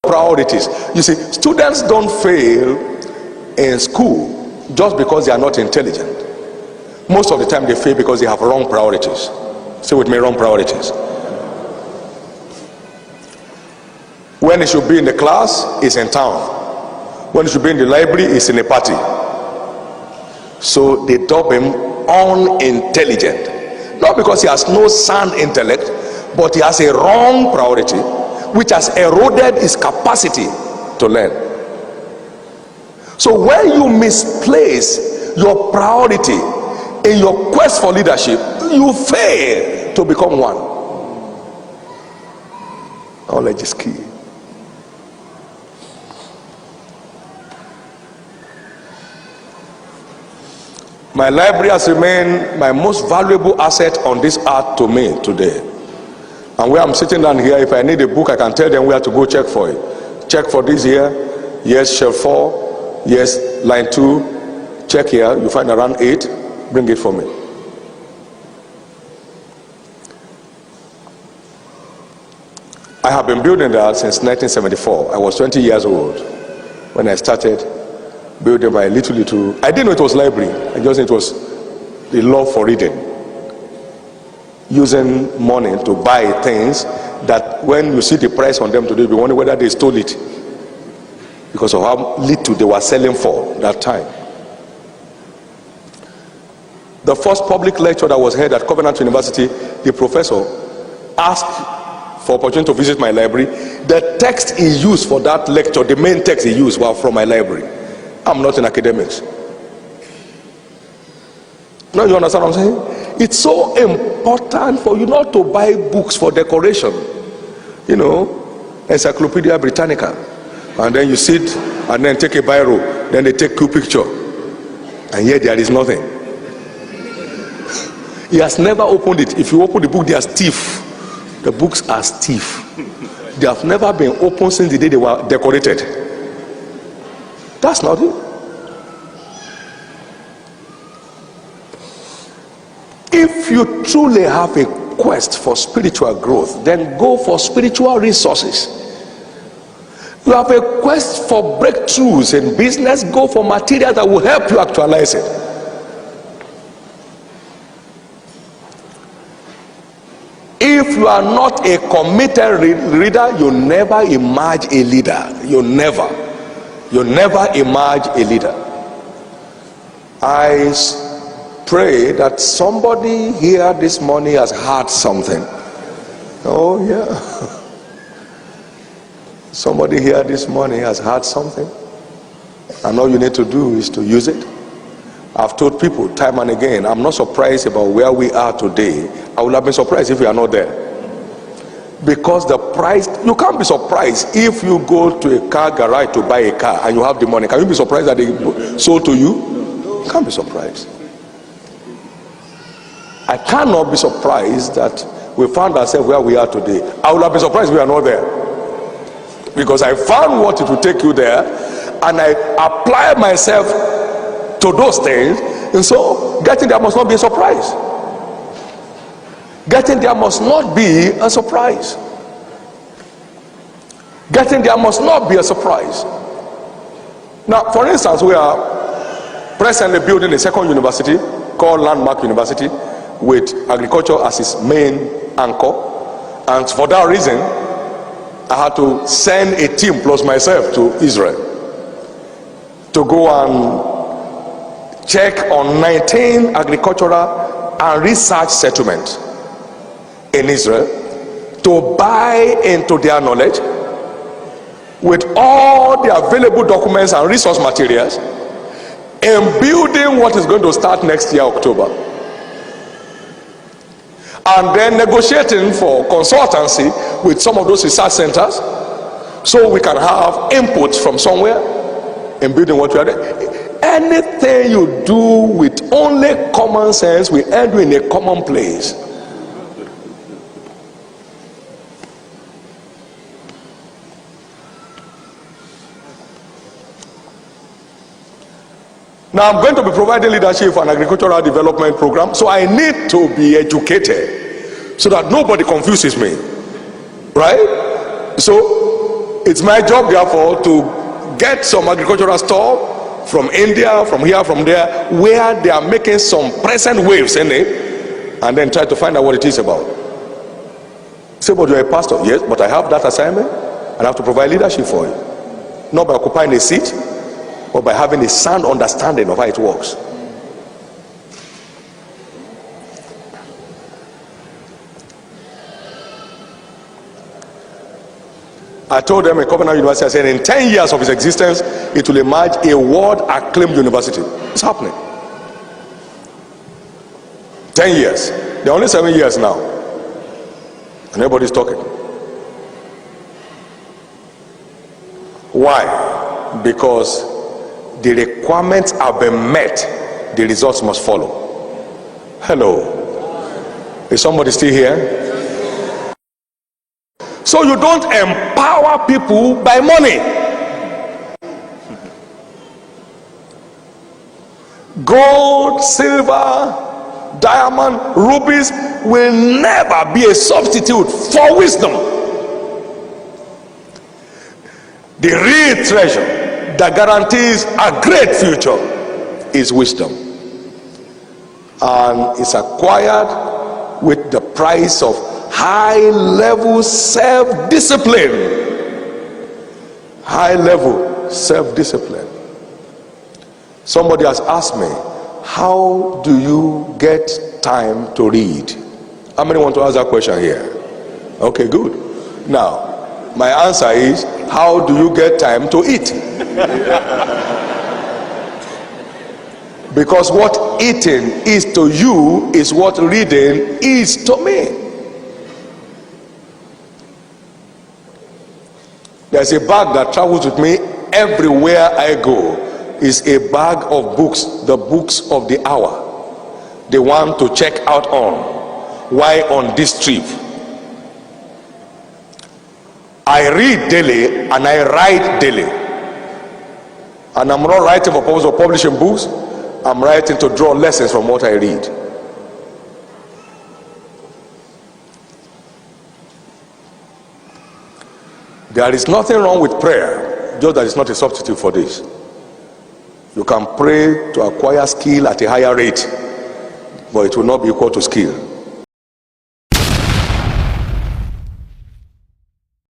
priorities. You see, students don't fail in school just because they are not intelligent. Most of the time they fail because they have wrong priorities. Say with me, wrong priorities. When it should be in the class, it's in town. When it should be in the library, it's in a party. So they dub him unintelligent. Not because he has no sound intellect, but he has a wrong priority, which has eroded his capacity to learn. So when you misplace your priority in your quest for leadership, you fail to become one. Knowledge is key. My library has remained my most valuable asset on this earth to me today. And where I'm sitting down here, if I need a book, I can tell them where to go check for it. Check for this here. Yes, shelf 4. Yes, line 2. Check here. You find around 8. Bring it for me. I have been building that since 1974. I was 20 years old when I started building my little. I didn't know it was library. I just knew it was the love for reading. Using money to buy things that when you see the price on them today, you wonder whether they stole it because of how little they were selling for that time. The first public lecture that was held at Covenant University, the professor asked for opportunity to visit my library. The text he used for that lecture, the main text he used, was from my library. I'm not in academics. Now you understand what I'm saying? It's so important for you not to buy books for decoration. You know, Encyclopedia Britannica. And then you sit and then take a biro. Then they take two picture. And yet there is nothing. He has never opened it. If you open the book, they are stiff. The books are stiff. They have never been opened since the day they were decorated. That's not it. If you truly have a quest for spiritual growth, then go for spiritual resources. You have a quest for breakthroughs in business, go for material that will help you actualize it. If you are not a committed reader, you never emerge a leader. You never emerge a leader. I pray that somebody here this morning has heard something. Oh yeah. Somebody here this morning has heard something. And all you need to do is to use it. I've told people time and again, I'm not surprised about where we are today. I would have been surprised if we are not there. Because the price, you can't be surprised if you go to a car garage to buy a car and you have the money. Can you be surprised that they sold to you? You can't be surprised. I cannot be surprised that we found ourselves where we are today. I would have been surprised if we are not there. Because I found what it would take you there, and I apply myself to those things, and so getting there must not be a surprise. Getting there must not be a surprise. Getting there must not be a surprise. Now, for instance, we are presently building a second university called Landmark University with agriculture as its main anchor, and for that reason I had to send a team plus myself to Israel to go and check on 19 agricultural and research settlements in Israel to buy into their knowledge with all the available documents and resource materials in building what is going to start next year, October. And then negotiating for consultancy with some of those research centers so we can have inputs from somewhere in building what we are doing. Anything you do with only common sense will end in a common place. Now I'm going to be providing leadership for an agricultural development program, so I need to be educated so that nobody confuses me, right? So it's my job, therefore, to get some agricultural stuff from India, from here, from there, where they are making some present waves in it, and then try to find out what it is about. Say, but you're a pastor. Yes, but I have that assignment, and I have to provide leadership for you. Not by occupying a seat, but by having a sound understanding of how it works. I told them at Covenant University, I said in 10 years of its existence, it will emerge a world-acclaimed university. It's happening. 10 years. They're only 7 years now. And everybody's talking. Why? Because the requirements have been met, the results must follow. Hello. Is somebody still here? So you don't empower people by money. Gold, silver, diamond, rubies will never be a substitute for wisdom. The real treasure that guarantees a great future is wisdom, and it's acquired with the price of high level self-discipline. High level self-discipline. Somebody has asked me, how do you get time to read? How many want to ask that question here? Okay, good. Now, my answer is, how do you get time to eat? Because what eating is to you is what reading is to me. There's a bag that travels with me everywhere I go. It's a bag of books, the books of the hour, the one to check out on. Why on this trip? I read daily and I write daily. And I'm not writing for purpose of publishing books. I'm writing to draw lessons from what I read. There is nothing wrong with prayer, just that it's not a substitute for this. You can pray to acquire skill at a higher rate, but it will not be equal to skill.